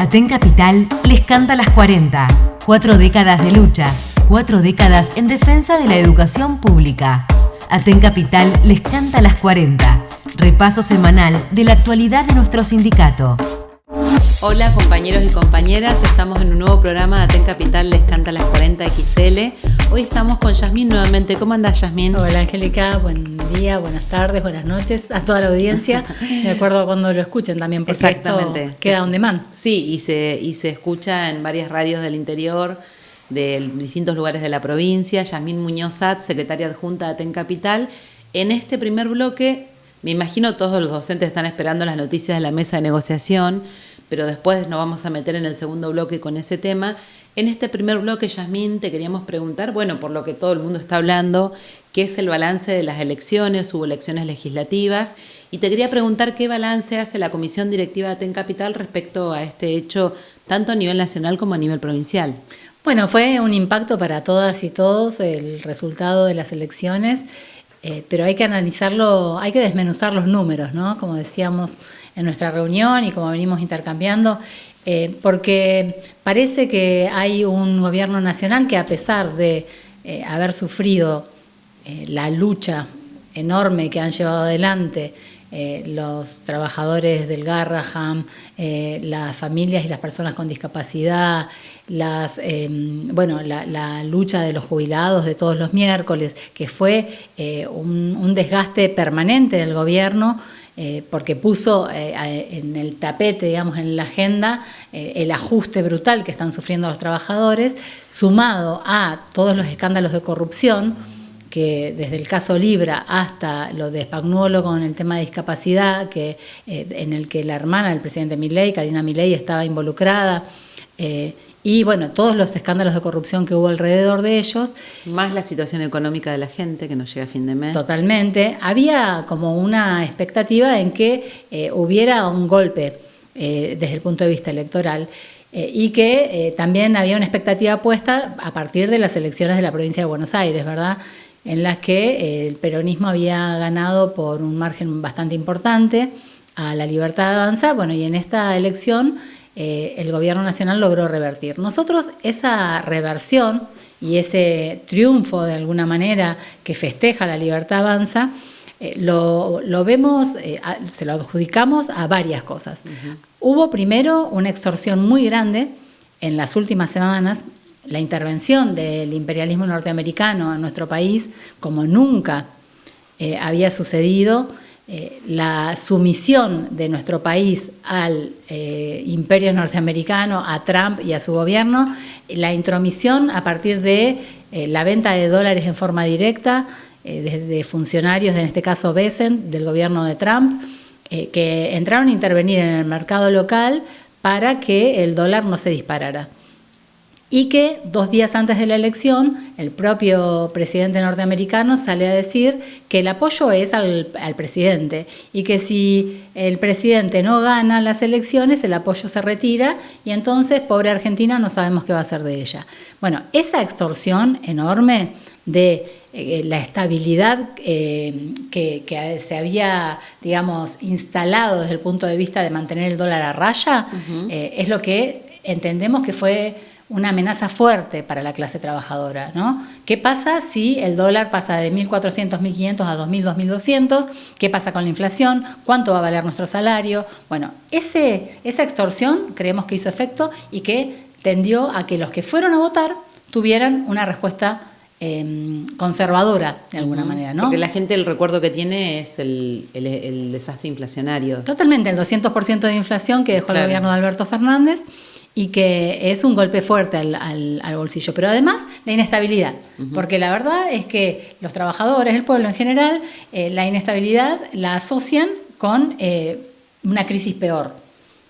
Aten Capital les canta las 40. 4 décadas de lucha, 4 décadas en defensa de la educación pública. Aten Capital les canta las 40. Repaso semanal de la actualidad de nuestro sindicato. Hola compañeros y compañeras, estamos en un nuevo programa de Aten Capital les canta las 40 XL. Hoy estamos con Yasmín nuevamente. ¿Cómo andás, Yasmín? Hola, Angélica, buen día, buenas tardes, buenas noches a toda la audiencia. De acuerdo a cuando lo escuchen también, porque exactamente, esto queda on demand. Sí, y se escucha en varias radios del interior, de distintos lugares de la provincia. Yasmín Muñoz At, secretaria adjunta de Aten Capital. En este primer bloque, me imagino todos los docentes están esperando las noticias de la mesa de negociación, pero después nos vamos a meter en el segundo bloque con ese tema. En este primer bloque, Yasmín, te queríamos preguntar, bueno, por lo que todo el mundo está hablando, ¿qué es el balance de las elecciones? Hubo elecciones legislativas, y te quería preguntar qué balance hace la Comisión Directiva de Aten Capital respecto a este hecho, tanto a nivel nacional como a nivel provincial. Bueno, fue un impacto para todas y todos el resultado de las elecciones, pero hay que analizarlo, hay que desmenuzar los números, ¿no? Como decíamos en nuestra reunión y como venimos intercambiando, porque parece que hay un gobierno nacional que, a pesar de haber sufrido la lucha enorme que han llevado adelante los trabajadores del Garraham, las familias y las personas con discapacidad, la lucha de los jubilados de todos los miércoles, que fue un desgaste permanente del gobierno, porque puso en el tapete, digamos, en la agenda, el ajuste brutal que están sufriendo los trabajadores, sumado a todos los escándalos de corrupción, que desde el caso Libra hasta lo de Spagnuolo con el tema de discapacidad, en el que la hermana del presidente Milei, Karina Milei, estaba involucrada, y bueno, todos los escándalos de corrupción que hubo alrededor de ellos. Más la situación económica de la gente que no llega a fin de mes. Totalmente. Había como una expectativa en que hubiera un golpe desde el punto de vista electoral, y que también había una expectativa puesta a partir de las elecciones de la provincia de Buenos Aires, ¿verdad?, en las que el peronismo había ganado por un margen bastante importante a la Libertad Avanza. Bueno, y en esta elección el gobierno nacional logró revertir. Nosotros esa reversión y ese triunfo, de alguna manera, que festeja la Libertad Avanza, lo vemos, se lo adjudicamos a varias cosas. Hubo primero una extorsión muy grande en las últimas semanas. La intervención del imperialismo norteamericano en nuestro país, como nunca había sucedido, la sumisión de nuestro país al imperio norteamericano, a Trump y a su gobierno, la intromisión a partir de la venta de dólares en forma directa de funcionarios, en este caso Bessent, del gobierno de Trump, que entraron a intervenir en el mercado local para que el dólar no se disparara. Y que 2 días antes de la elección, el propio presidente norteamericano sale a decir que el apoyo es al presidente, y que si el presidente no gana las elecciones, el apoyo se retira, y entonces, pobre Argentina, no sabemos qué va a hacer de ella. Bueno, esa extorsión enorme de la estabilidad que se había, digamos, instalado desde el punto de vista de mantener el dólar a raya, es lo que entendemos que fue una amenaza fuerte para la clase trabajadora, ¿no? ¿Qué pasa si el dólar pasa de 1.400, 1.500 a 2.000, 2.200? ¿Qué pasa con la inflación? ¿Cuánto va a valer nuestro salario? Bueno, esa extorsión creemos que hizo efecto y que tendió a que los que fueron a votar tuvieran una respuesta conservadora, de alguna manera, ¿no? Porque la gente, el recuerdo que tiene es el desastre inflacionario. Totalmente, el 200% de inflación que dejó el gobierno de Alberto Fernández, y que es un golpe fuerte al bolsillo. Pero además, la inestabilidad, porque la verdad es que los trabajadores, el pueblo en general, la inestabilidad la asocian con una crisis peor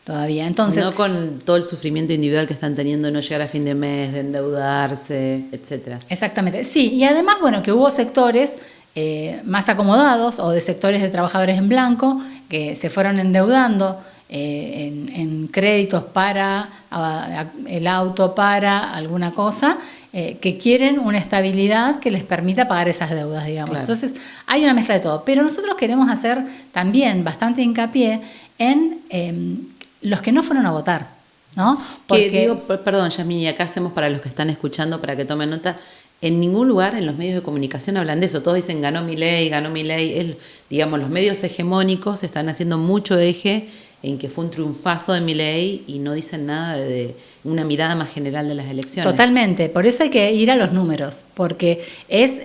todavía. Entonces, no con todo el sufrimiento individual que están teniendo, no llegar a fin de mes, de endeudarse, etcétera. Exactamente, sí. Y además, bueno, que hubo sectores más acomodados, o de sectores de trabajadores en blanco, que se fueron endeudando en créditos para el auto, para alguna cosa, que quieren una estabilidad que les permita pagar esas deudas, digamos. Claro. Entonces, hay una mezcla de todo. Pero nosotros queremos hacer también bastante hincapié en los que no fueron a votar. ¿no? Porque, perdón, Yasmín, y acá hacemos para los que están escuchando, para que tomen nota, en ningún lugar en los medios de comunicación hablan de eso. Todos dicen ganó Milei, ganó Milei. Digamos, los medios hegemónicos están haciendo mucho eje en que fue un triunfazo de Milei y no dicen nada de una mirada más general de las elecciones. Totalmente, por eso hay que ir a los números, porque es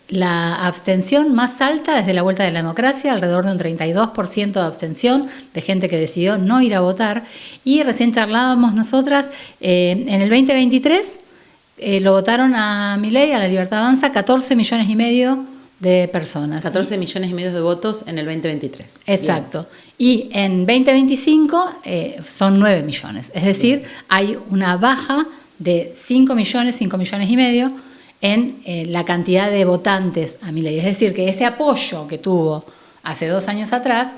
la abstención más alta desde la vuelta de la democracia, alrededor de un 32% de abstención de gente que decidió no ir a votar. Y recién charlábamos nosotras, en el 2023 lo votaron a Milei, a La Libertad Avanza, 14,5 millones de personas. 14,5 millones de votos en el 2023. Exacto. Bien. Y en 2025 son 9 millones. Es decir, bien, hay una baja de 5 millones y medio en la cantidad de votantes a Milei. Es decir, que ese apoyo que tuvo hace 2 años atrás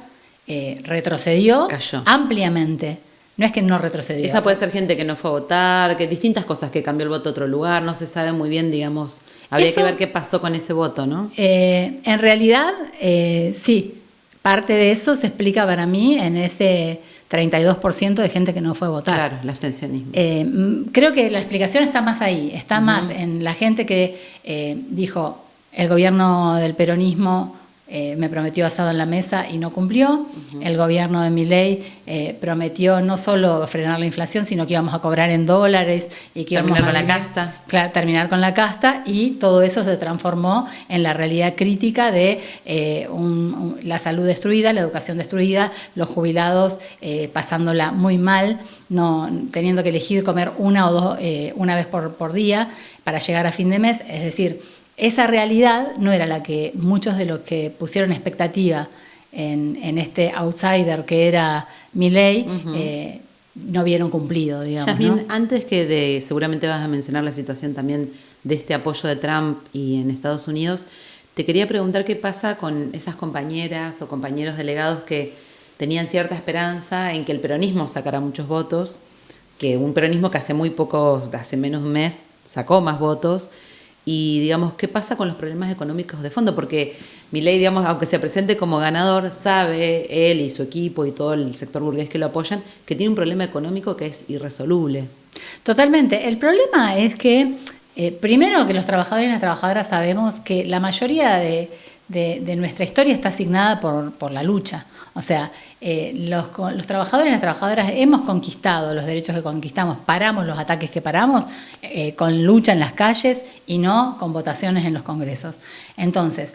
retrocedió, cayó ampliamente. No es que no retrocedió. Esa puede ser gente que no fue a votar, que distintas cosas, que cambió el voto a otro lugar, no se sabe muy bien, digamos. Habría que ver qué pasó con ese voto, ¿no? En realidad, sí. Parte de eso se explica para mí en ese 32% de gente que no fue a votar. Claro, el abstencionismo. Creo que la explicación está más ahí, está más en la gente que dijo, el gobierno del peronismo me prometió asado en la mesa y no cumplió. El gobierno de Milei prometió no solo frenar la inflación, sino que íbamos a cobrar en dólares y que terminar con la casta. Claro, terminar con la casta, y todo eso se transformó en la realidad crítica de la salud destruida, la educación destruida, los jubilados pasándola muy mal, no teniendo que elegir comer una vez por día para llegar a fin de mes. Es decir, esa realidad no era la que muchos de los que pusieron expectativa en este outsider que era Milei no vieron cumplido, digamos. Yasmín, ¿no? antes que seguramente vas a mencionar la situación también de este apoyo de Trump y en Estados Unidos, te quería preguntar qué pasa con esas compañeras o compañeros delegados que tenían cierta esperanza en que el peronismo sacara muchos votos, que un peronismo que hace muy poco, hace menos de un mes, sacó más votos. Y, digamos, ¿qué pasa con los problemas económicos de fondo? Porque Milei, digamos, aunque se presente como ganador, sabe, él y su equipo y todo el sector burgués que lo apoyan, que tiene un problema económico que es irresoluble. Totalmente. El problema es que, primero, que los trabajadores y las trabajadoras sabemos que la mayoría de nuestra historia está asignada por la lucha. O sea, los trabajadores y las trabajadoras hemos conquistado los derechos que conquistamos, paramos los ataques que paramos con lucha en las calles y no con votaciones en los congresos. Entonces,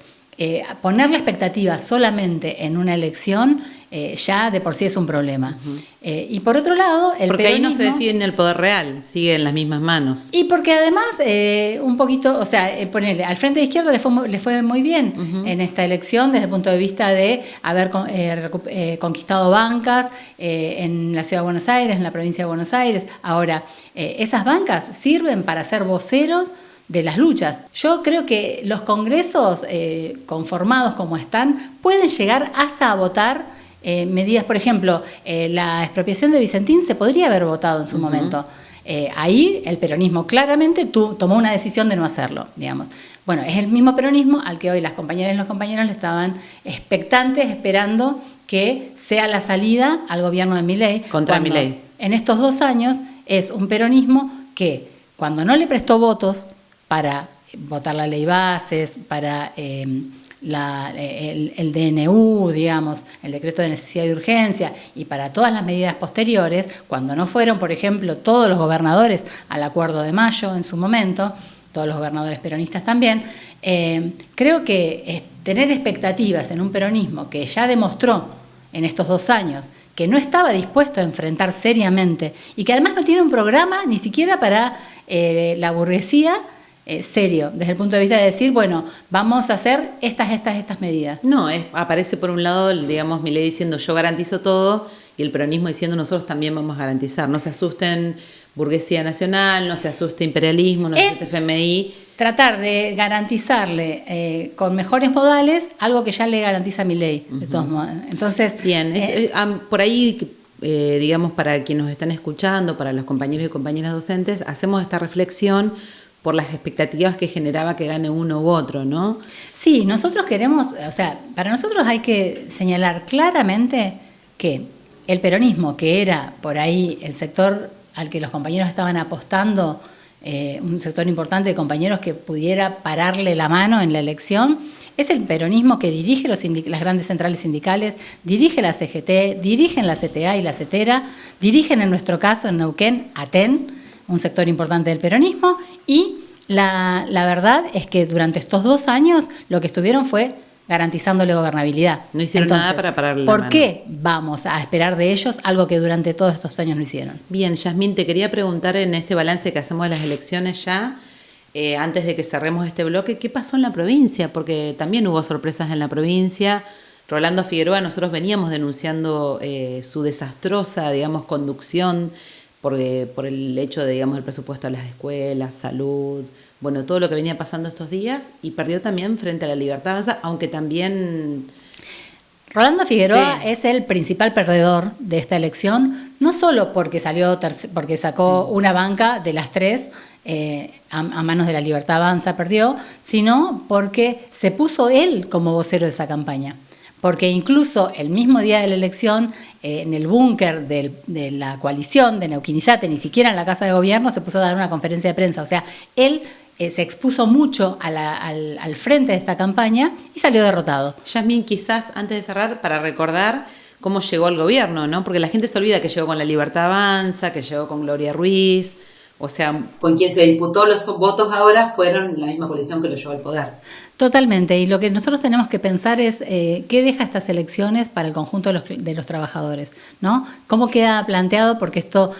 poner la expectativa solamente en una elección ya de por sí es un problema. Y por otro lado, el porque peronismo, ahí no se define el poder real, sigue en las mismas manos. Y porque además, un poquito, o sea, ponerle al Frente de Izquierda le fue muy bien en esta elección desde el punto de vista de haber conquistado bancas en la Ciudad de Buenos Aires, en la provincia de Buenos Aires. Ahora, esas bancas sirven para ser voceros de las luchas. Yo creo que los congresos conformados como están pueden llegar hasta a votar medidas, por ejemplo, la expropiación de Vicentín se podría haber votado en su momento. Ahí el peronismo claramente tomó una decisión de no hacerlo, digamos. Bueno, es el mismo peronismo al que hoy las compañeras y los compañeros le estaban expectantes, esperando que sea la salida al gobierno de Milei. Contra Milei. En estos 2 años es un peronismo que, cuando no le prestó votos para votar la ley bases, para el DNU, digamos, el decreto de necesidad y urgencia, y para todas las medidas posteriores, cuando no fueron, por ejemplo, todos los gobernadores al Acuerdo de Mayo en su momento, todos los gobernadores peronistas también, creo que tener expectativas en un peronismo que ya demostró en estos 2 años que no estaba dispuesto a enfrentar seriamente y que además no tiene un programa ni siquiera para la burguesía serio, desde el punto de vista de decir, bueno, vamos a hacer estas medidas. No, aparece por un lado, digamos, Milei diciendo yo garantizo todo y el peronismo diciendo nosotros también vamos a garantizar. No se asusten burguesía nacional, no se asuste imperialismo, no se asuste FMI. Tratar de garantizarle con mejores modales algo que ya le garantiza Milei, de todos modos. Entonces, bien, por ahí, digamos, para quienes nos están escuchando, para los compañeros y compañeras docentes, hacemos esta reflexión por las expectativas que generaba que gane uno u otro, ¿no? Sí, nosotros queremos, o sea, para nosotros hay que señalar claramente que el peronismo, que era por ahí el sector al que los compañeros estaban apostando, un sector importante de compañeros que pudiera pararle la mano en la elección, es el peronismo que dirige las grandes centrales sindicales, dirige la CGT, dirigen la CTA y la CETERA, dirigen en nuestro caso en Neuquén ATEN, un sector importante del peronismo, y la verdad es que durante estos 2 años lo que estuvieron fue garantizándole gobernabilidad. No hicieron nada para pararle la mano. ¿Por qué vamos a esperar de ellos algo que durante todos estos años no hicieron? Bien, Yasmín, te quería preguntar en este balance que hacemos de las elecciones ya, antes de que cerremos este bloque, ¿qué pasó en la provincia? Porque también hubo sorpresas en la provincia. Rolando Figueroa, nosotros veníamos denunciando su desastrosa, digamos, conducción por el hecho de, digamos, el presupuesto a las escuelas, salud, bueno, todo lo que venía pasando estos días, y perdió también frente a la Libertad Avanza, aunque también... Rolando Figueroa es el principal perdedor de esta elección, no solo porque porque sacó una banca de las 3 a manos de la Libertad Avanza, perdió, sino porque se puso él como vocero de esa campaña. Porque incluso el mismo día de la elección, en el búnker de la coalición de Neuquén Izate, ni siquiera en la Casa de Gobierno, se puso a dar una conferencia de prensa. O sea, él se expuso mucho al frente de esta campaña y salió derrotado. Yasmín, quizás antes de cerrar, para recordar cómo llegó al gobierno, ¿no? Porque la gente se olvida que llegó con la Libertad Avanza, que llegó con Gloria Ruiz, o sea, con quien se disputó los votos ahora fueron la misma coalición que lo llevó al poder. Totalmente, y lo que nosotros tenemos que pensar es qué deja estas elecciones para el conjunto de los trabajadores, ¿no? ¿Cómo queda planteado? Porque esto...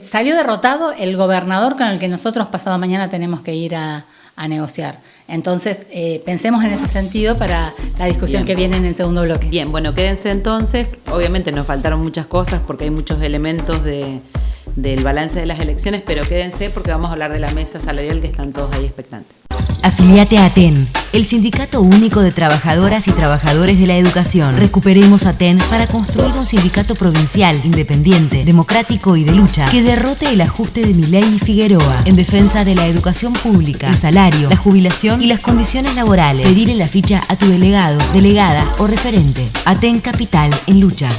salió derrotado el gobernador con el que nosotros pasado mañana tenemos que ir a negociar. Entonces, pensemos en ese sentido para la discusión que viene en el segundo bloque. Bien, bueno, quédense entonces. Obviamente nos faltaron muchas cosas porque hay muchos elementos del balance de las elecciones, pero quédense porque vamos a hablar de la mesa salarial que están todos ahí expectantes. Afiliate a ATEN, el Sindicato Único de Trabajadoras y Trabajadores de la Educación. Recuperemos ATEN para construir un sindicato provincial, independiente, democrático y de lucha, que derrote el ajuste de Milei y Figueroa, en defensa de la educación pública, el salario, la jubilación y las condiciones laborales. Pedirle la ficha a tu delegado, delegada o referente. ATEN Capital en lucha.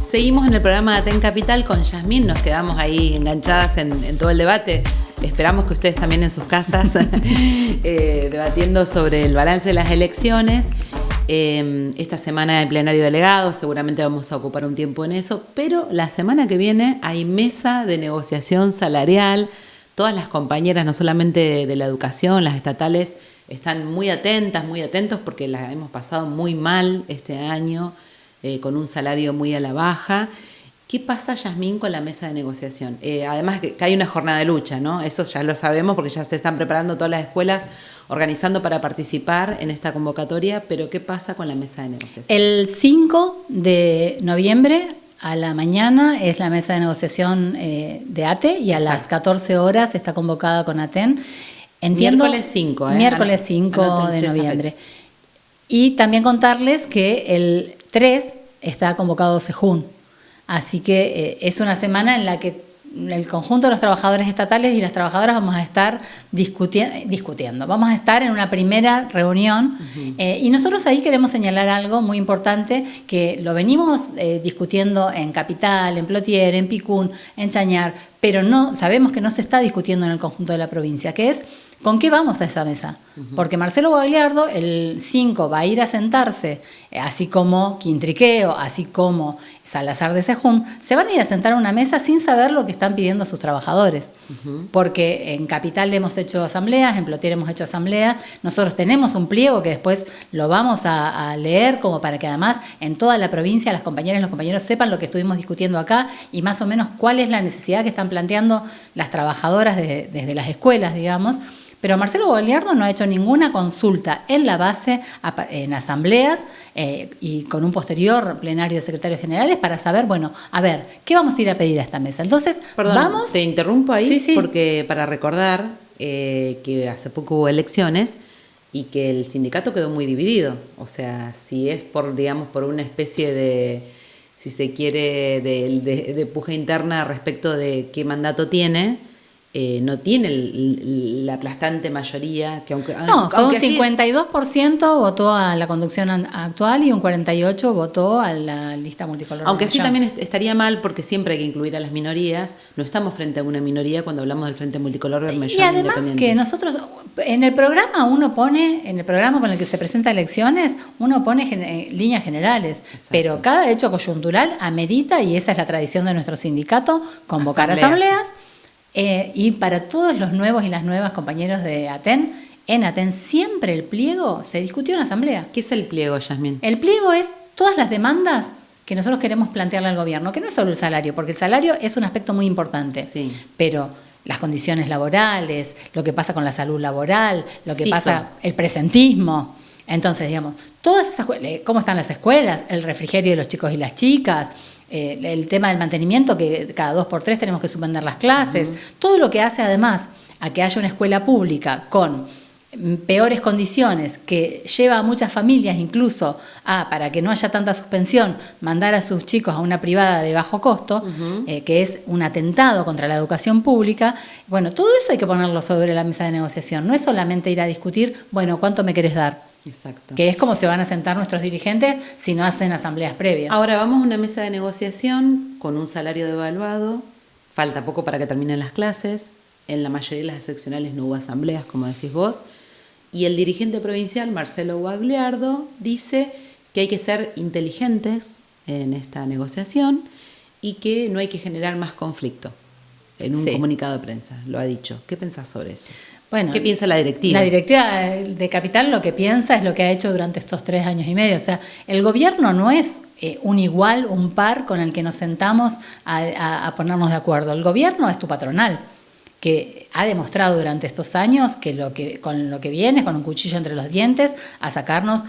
Seguimos en el programa de ATEN Capital con Yasmín, nos quedamos ahí enganchadas en todo el debate. Esperamos que ustedes también en sus casas debatiendo sobre el balance de las elecciones. Esta semana hay plenario delegado, seguramente vamos a ocupar un tiempo en eso, pero la semana que viene hay mesa de negociación salarial. Todas las compañeras, no solamente de la educación, las estatales, están muy atentas, muy atentos porque las hemos pasado muy mal este año, con un salario muy a la baja. ¿Qué pasa, Yasmín, con la mesa de negociación? Además que hay una jornada de lucha, ¿no? Eso ya lo sabemos porque ya se están preparando todas las escuelas, organizando para participar en esta convocatoria, pero ¿qué pasa con la mesa de negociación? El 5 de noviembre a la mañana es la mesa de negociación de ATE y a las 14 horas está convocada con ATEN. Miércoles 5, Miércoles 5 de noviembre. Y también contarles que el 3 está convocado SEJUN. Así que es una semana en la que el conjunto de los trabajadores estatales y las trabajadoras vamos a estar discutiendo. Vamos a estar en una primera reunión y nosotros ahí queremos señalar algo muy importante que lo venimos discutiendo en Capital, en Plotier, en Picún, en Chañar, pero no sabemos que no se está discutiendo en el conjunto de la provincia, que es ¿con qué vamos a esa mesa? Porque Marcelo Gagliardo el 5 va a ir a sentarse, así como Quintriqueo, así como Salazar de Sejún, se van a ir a sentar a una mesa sin saber lo que están pidiendo sus trabajadores. Porque en Capital hemos hecho asambleas, en Plotier hemos hecho asambleas, nosotros tenemos un pliego que después lo vamos a leer como para que además en toda la provincia las compañeras y los compañeros sepan lo que estuvimos discutiendo acá y más o menos cuál es la necesidad que están planteando las trabajadoras desde las escuelas, digamos. Pero Marcelo Gagliardo no ha hecho ninguna consulta en la base, en asambleas y con un posterior plenario de secretarios generales para saber, bueno, a ver, ¿qué vamos a ir a pedir a esta mesa? Entonces, perdón, vamos... te interrumpo ahí sí. Porque para recordar que hace poco hubo elecciones y que el sindicato quedó muy dividido. O sea, si es por, digamos, por una especie de, si se quiere, de puja interna respecto de qué mandato tiene... no tiene la aplastante mayoría que aunque fue un 52% votó a la conducción actual y un 48% votó a la lista multicolor. Aunque sí también estaría mal porque siempre hay que incluir a las minorías. No estamos frente a una minoría cuando hablamos del Frente Multicolor Bermellón. Y además que nosotros en el programa en el programa con el que se presenta elecciones, uno pone líneas generales. Exacto. Pero cada hecho coyuntural amerita, y esa es la tradición de nuestro sindicato, convocar asambleas. Y para todos los nuevos y las nuevas compañeros de ATEN, en ATEN siempre el pliego se discutió en asamblea. ¿Qué es el pliego, Yasmín? El pliego es todas las demandas que nosotros queremos plantearle al gobierno, que no es solo el salario, porque el salario es un aspecto muy importante, sí. Pero las condiciones laborales, lo que pasa con la salud laboral, lo que pasa, el presentismo. Entonces, digamos, todas esas, cómo están las escuelas, el refrigerio de los chicos y las chicas, el tema del mantenimiento, que cada 2 por 3 tenemos que suspender las clases, todo lo que hace además a que haya una escuela pública con peores condiciones, que lleva a muchas familias incluso para que no haya tanta suspensión, mandar a sus chicos a una privada de bajo costo, que es un atentado contra la educación pública. Bueno, todo eso hay que ponerlo sobre la mesa de negociación, no es solamente ir a discutir, bueno, ¿cuánto me querés dar? Exacto. Que es como se van a sentar nuestros dirigentes si no hacen asambleas previas. Ahora vamos a una mesa de negociación con un salario devaluado, falta poco para que terminen las clases, en la mayoría de las seccionales no hubo asambleas, como decís vos, y el dirigente provincial, Marcelo Guagliardo, dice que hay que ser inteligentes en esta negociación y que no hay que generar más conflicto. En un comunicado de prensa, lo ha dicho. ¿Qué pensás sobre eso? Bueno, ¿qué piensa la directiva? La directiva de Capital lo que piensa es lo que ha hecho durante estos 3 años y medio. O sea, el gobierno no es un igual, un par con el que nos sentamos a ponernos de acuerdo. El gobierno es tu patronal, que ha demostrado durante estos años que con lo que viene, con un cuchillo entre los dientes, a sacarnos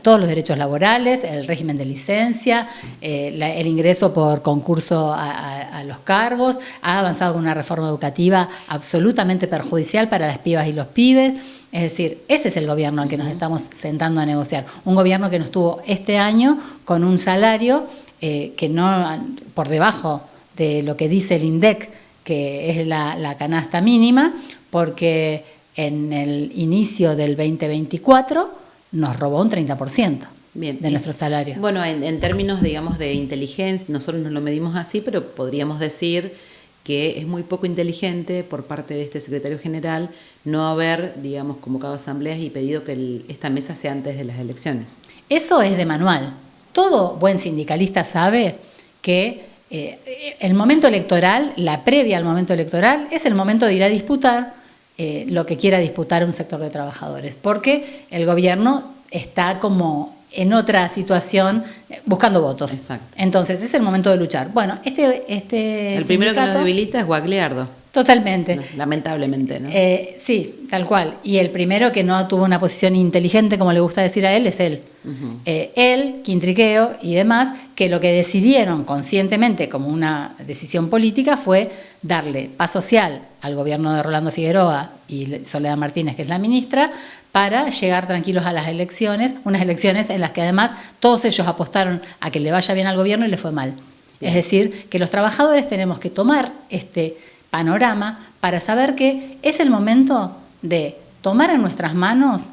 todos los derechos laborales, el régimen de licencia, el ingreso por concurso a los cargos, ha avanzado con una reforma educativa absolutamente perjudicial para las pibas y los pibes. Es decir, ese es el gobierno al que nos estamos sentando a negociar. Un gobierno que nos tuvo este año con un salario que no por debajo de lo que dice el INDEC, que es la canasta mínima, porque en el inicio del 2024 nos robó un 30% de nuestro salario. Bueno, en términos, digamos, de inteligencia, nosotros nos lo medimos así, pero podríamos decir que es muy poco inteligente por parte de este secretario general no haber, digamos, convocado asambleas y pedido que esta mesa sea antes de las elecciones. Eso es de manual. Todo buen sindicalista sabe que el momento electoral, la previa al momento electoral, es el momento de ir a disputar lo que quiera disputar un sector de trabajadores, porque el gobierno está como en otra situación buscando votos. Exacto. Entonces es el momento de luchar. Bueno, el primero que nos debilita es Guagliardo. Totalmente. No, lamentablemente, ¿no? Sí, tal cual. Y el primero que no tuvo una posición inteligente, como le gusta decir a él, es él. Él, Quintriqueo y demás, que lo que decidieron conscientemente como una decisión política fue darle paz social al gobierno de Rolando Figueroa y Soledad Martínez, que es la ministra, para llegar tranquilos a las elecciones, unas elecciones en las que además todos ellos apostaron a que le vaya bien al gobierno y le fue mal. Bien. Es decir, que los trabajadores tenemos que tomar este panorama para saber que es el momento de tomar en nuestras manos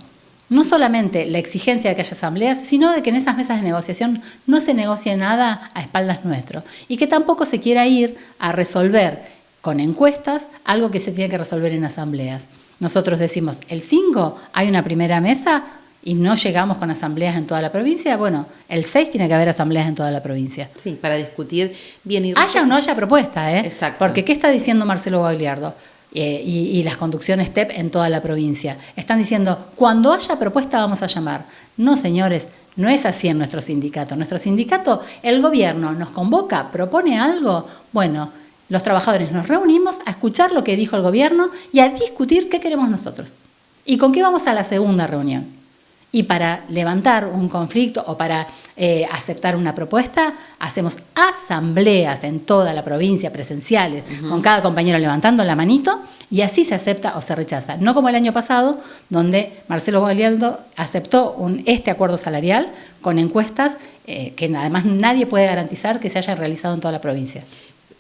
no solamente la exigencia de que haya asambleas, sino de que en esas mesas de negociación no se negocie nada a espaldas nuestro y que tampoco se quiera ir a resolver con encuestas algo que se tiene que resolver en asambleas. Nosotros decimos, el 5 hay una primera mesa y no llegamos con asambleas en toda la provincia. Bueno, el 6 tiene que haber asambleas en toda la provincia. Sí, para discutir bien y haya o no haya propuesta, Exacto. Porque ¿qué está diciendo Marcelo Guagliardo y las conducciones TEP en toda la provincia? Están diciendo, cuando haya propuesta vamos a llamar. No, señores, no es así en nuestro sindicato. Nuestro sindicato, el gobierno nos convoca, propone algo, bueno, los trabajadores nos reunimos a escuchar lo que dijo el gobierno y a discutir qué queremos nosotros. ¿Y con qué vamos a la segunda reunión? Y para levantar un conflicto o para aceptar una propuesta, hacemos asambleas en toda la provincia, presenciales, con cada compañero levantando la manito, y así se acepta o se rechaza. No como el año pasado, donde Marcelo Guagliardo aceptó este acuerdo salarial con encuestas que además nadie puede garantizar que se haya realizado en toda la provincia.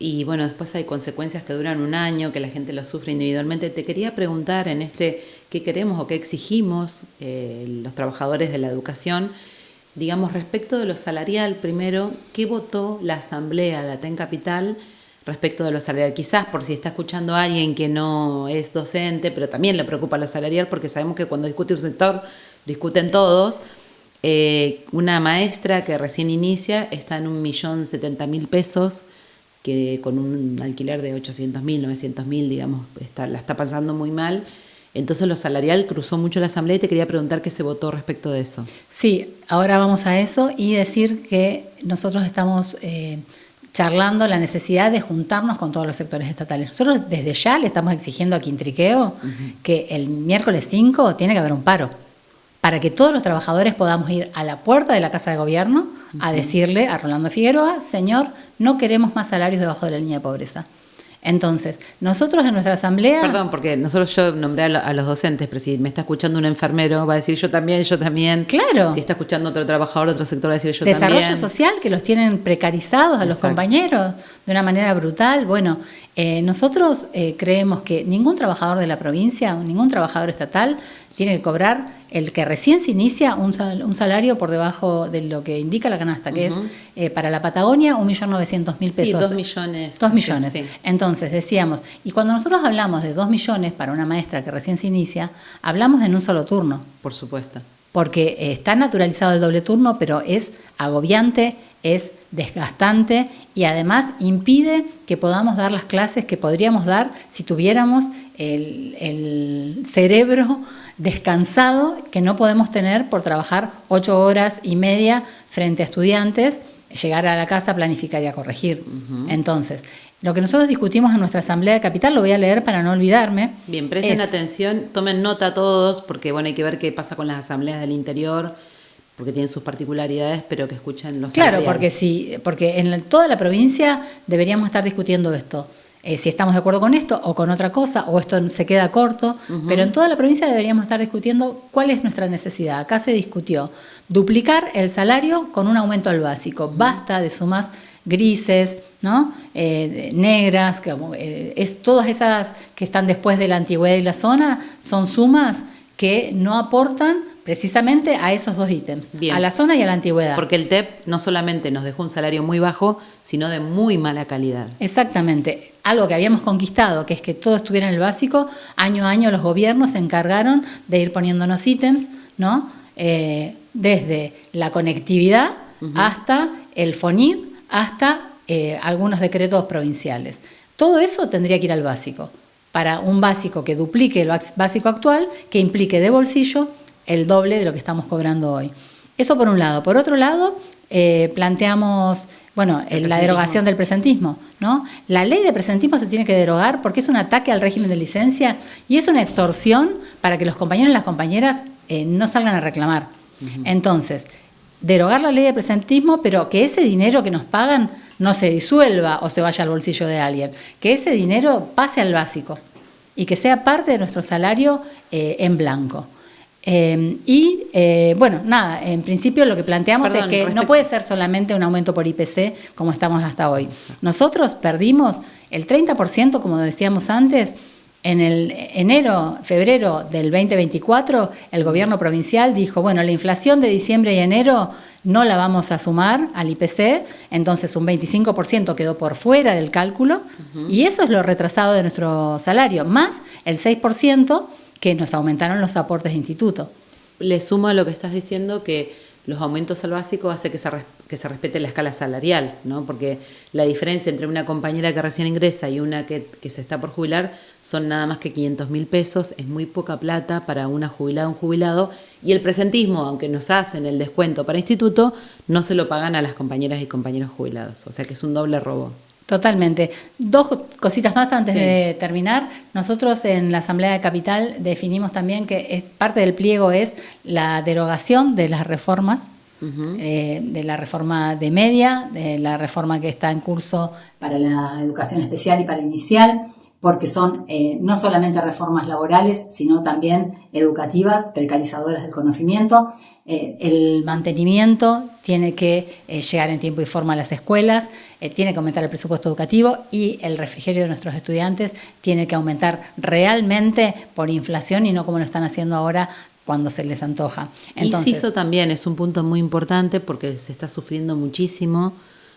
Y bueno, después hay consecuencias que duran un año, que la gente lo sufre individualmente. Te quería preguntar en qué queremos o qué exigimos los trabajadores de la educación, digamos, respecto de lo salarial. Primero, ¿qué votó la asamblea de Aten Capital respecto de lo salarial? Quizás por si está escuchando a alguien que no es docente, pero también le preocupa lo salarial, porque sabemos que cuando discute un sector, discuten todos. Una maestra que recién inicia está en 1.070.000 pesos, que con un alquiler de 800.000, 900.000, digamos, la está pasando muy mal. Entonces lo salarial cruzó mucho la asamblea y te quería preguntar qué se votó respecto de eso. Sí, ahora vamos a eso y decir que nosotros estamos charlando la necesidad de juntarnos con todos los sectores estatales. Nosotros desde ya le estamos exigiendo a Quintriqueo que el miércoles 5 tiene que haber un paro, para que todos los trabajadores podamos ir a la puerta de la Casa de Gobierno a decirle a Rolando Figueroa: señor, no queremos más salarios debajo de la línea de pobreza. Entonces, nosotros en nuestra asamblea... Perdón, porque yo nombré a los docentes, pero si me está escuchando un enfermero, va a decir yo también. Claro. Si está escuchando otro trabajador, otro sector, va a decir yo Desarrollo también. Desarrollo social, que los tienen precarizados a los compañeros de una manera brutal. Bueno, nosotros creemos que ningún trabajador de la provincia, ningún trabajador estatal tiene que cobrar, el que recién se inicia, un salario por debajo de lo que indica la canasta, que es para la Patagonia 1.900.000 pesos. Sí, 2 millones. 2 millones. Sí. Entonces, decíamos, y cuando nosotros hablamos de 2 millones para una maestra que recién se inicia, hablamos en un solo turno. Por supuesto. Porque está naturalizado el doble turno, pero es agobiante, es desgastante y además impide que podamos dar las clases que podríamos dar si tuviéramos el cerebro descansado, que no podemos tener por trabajar 8 horas y media frente a estudiantes, llegar a la casa, planificar y a corregir. Entonces, lo que nosotros discutimos en nuestra Asamblea de Capital, lo voy a leer para no olvidarme. Bien, presten atención, tomen nota todos, porque bueno, hay que ver qué pasa con las asambleas del interior, porque tienen sus particularidades, pero que escuchen los salariales. Claro, porque en toda la provincia deberíamos estar discutiendo esto. Si estamos de acuerdo con esto o con otra cosa, o esto se queda corto, pero en toda la provincia deberíamos estar discutiendo cuál es nuestra necesidad. Acá se discutió duplicar el salario con un aumento al básico. Basta de sumas grises, ¿no? Negras, todas esas que están después de la antigüedad y la zona, son sumas que no aportan precisamente a esos dos ítems, a la zona y a la antigüedad. Porque el TEP no solamente nos dejó un salario muy bajo, sino de muy mala calidad. Exactamente. Algo que habíamos conquistado, que es que todo estuviera en el básico, año a año los gobiernos se encargaron de ir poniéndonos ítems, ¿no? Desde la conectividad hasta el FONIR, hasta algunos decretos provinciales. Todo eso tendría que ir al básico, para un básico que duplique el básico actual, que implique de bolsillo el doble de lo que estamos cobrando hoy. Eso por un lado. Por otro lado, planteamos la derogación del presentismo, ¿no? La ley de presentismo se tiene que derogar porque es un ataque al régimen de licencia y es una extorsión para que los compañeros y las compañeras no salgan a reclamar. Entonces, derogar la ley de presentismo, pero que ese dinero que nos pagan no se disuelva o se vaya al bolsillo de alguien, que ese dinero pase al básico y que sea parte de nuestro salario en blanco. En principio lo que planteamos es que no puede ser solamente un aumento por IPC como estamos hasta hoy. Nosotros perdimos el 30%, como decíamos antes, en el febrero del 2024, el gobierno provincial dijo, bueno, la inflación de diciembre y enero no la vamos a sumar al IPC, entonces un 25% quedó por fuera del cálculo, y eso es lo retrasado de nuestro salario, más el 6% que nos aumentaron los aportes de instituto. Le sumo a lo que estás diciendo que los aumentos al básico hace que se respete la escala salarial, ¿no? Porque la diferencia entre una compañera que recién ingresa y una que se está por jubilar son nada más que 500.000 pesos, es muy poca plata para una jubilada o un jubilado, y el presentismo, aunque nos hacen el descuento para instituto, no se lo pagan a las compañeras y compañeros jubilados, o sea que es un doble robo. Totalmente. Dos cositas más antes de terminar. Nosotros en la Asamblea de Capital definimos también que parte del pliego es la derogación de las reformas, de la reforma de media, de la reforma que está en curso para la educación especial y para inicial, porque son no solamente reformas laborales, sino también educativas, precarizadoras del conocimiento. El mantenimiento tiene que llegar en tiempo y forma a las escuelas, tiene que aumentar el presupuesto educativo y el refrigerio de nuestros estudiantes tiene que aumentar realmente por inflación y no como lo están haciendo ahora cuando se les antoja. Entonces, y CISO también es un punto muy importante porque se está sufriendo muchísimo.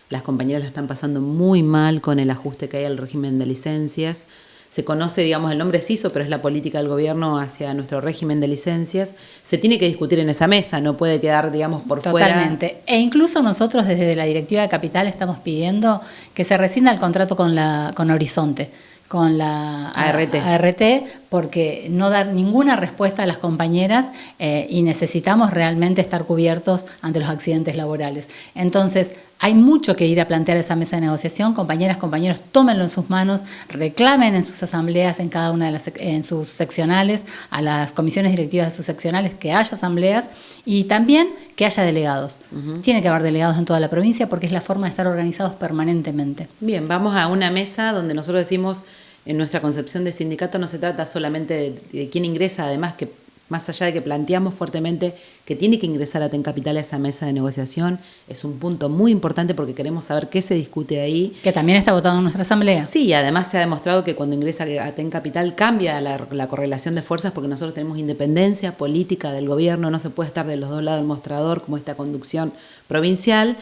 Las compañeras la están pasando muy mal con el ajuste que hay al régimen de licencias. Se conoce, digamos, el nombre CISO, pero es la política del gobierno hacia nuestro régimen de licencias. Se tiene que discutir en esa mesa, no puede quedar, digamos, por fuera. Totalmente. E incluso nosotros desde la Directiva de Capital estamos pidiendo que se rescinda el contrato con Horizonte, con la ART, porque no dar ninguna respuesta a las compañeras y necesitamos realmente estar cubiertos ante los accidentes laborales. Entonces, hay mucho que ir a plantear esa mesa de negociación. Compañeras, compañeros, tómenlo en sus manos, reclamen en sus asambleas, en cada una en sus seccionales, a las comisiones directivas de sus seccionales, que haya asambleas y también que haya delegados. Tiene que haber delegados en toda la provincia porque es la forma de estar organizados permanentemente. Bien, vamos a una mesa donde nosotros decimos, en nuestra concepción de sindicato no se trata solamente de quién ingresa, además que más allá de que planteamos fuertemente que tiene que ingresar a Tencapital a esa mesa de negociación, es un punto muy importante porque queremos saber qué se discute ahí. Que también está votado en nuestra asamblea. Sí, y además se ha demostrado que cuando ingresa a Tencapital cambia la correlación de fuerzas porque nosotros tenemos independencia política del gobierno, no se puede estar de los dos lados del mostrador como esta conducción provincial,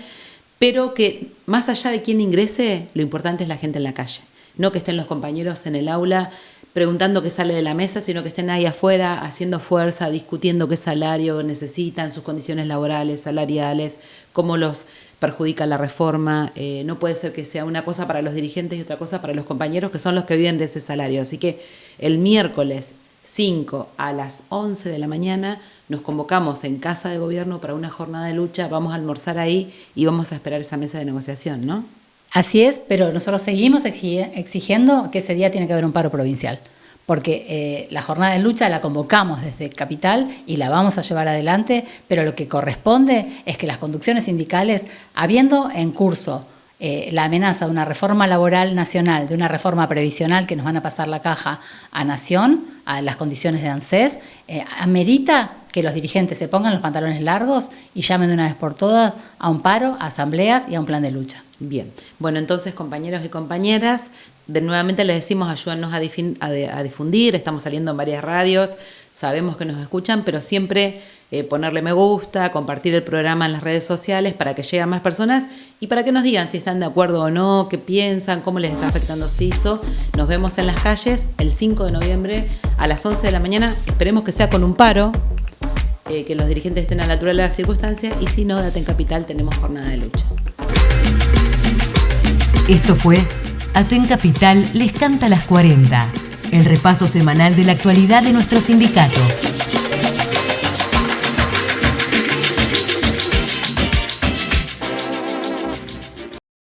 pero que más allá de quién ingrese, lo importante es la gente en la calle. No que estén los compañeros en el aula preguntando qué sale de la mesa, sino que estén ahí afuera haciendo fuerza, discutiendo qué salario necesitan, sus condiciones laborales, salariales, cómo los perjudica la reforma. No puede ser que sea una cosa para los dirigentes y otra cosa para los compañeros que son los que viven de ese salario. Así que el miércoles 5 a las 11 de la mañana nos convocamos en Casa de Gobierno para una jornada de lucha, vamos a almorzar ahí y vamos a esperar esa mesa de negociación, ¿no? Así es, pero nosotros seguimos exigiendo que ese día tiene que haber un paro provincial, porque la jornada de lucha la convocamos desde Capital y la vamos a llevar adelante, pero lo que corresponde es que las conducciones sindicales, habiendo en curso la amenaza de una reforma laboral nacional, de una reforma previsional que nos van a pasar la caja a Nación, a las condiciones de ANSES, amerita que los dirigentes se pongan los pantalones largos y llamen de una vez por todas a un paro, a asambleas y a un plan de lucha. Bien, bueno, entonces compañeros y compañeras, nuevamente les decimos ayúdennos a difundir, estamos saliendo en varias radios, sabemos que nos escuchan, pero siempre ponerle me gusta, compartir el programa en las redes sociales para que llegue a más personas y para que nos digan si están de acuerdo o no, qué piensan, cómo les está afectando CISO. Nos vemos en las calles el 5 de noviembre a las 11 de la mañana, esperemos que sea con un paro, que los dirigentes estén a la altura de las circunstancias y si no, de Tencapital tenemos jornada de lucha. Esto fue Atencapital les canta las 40, el repaso semanal de la actualidad de nuestro sindicato.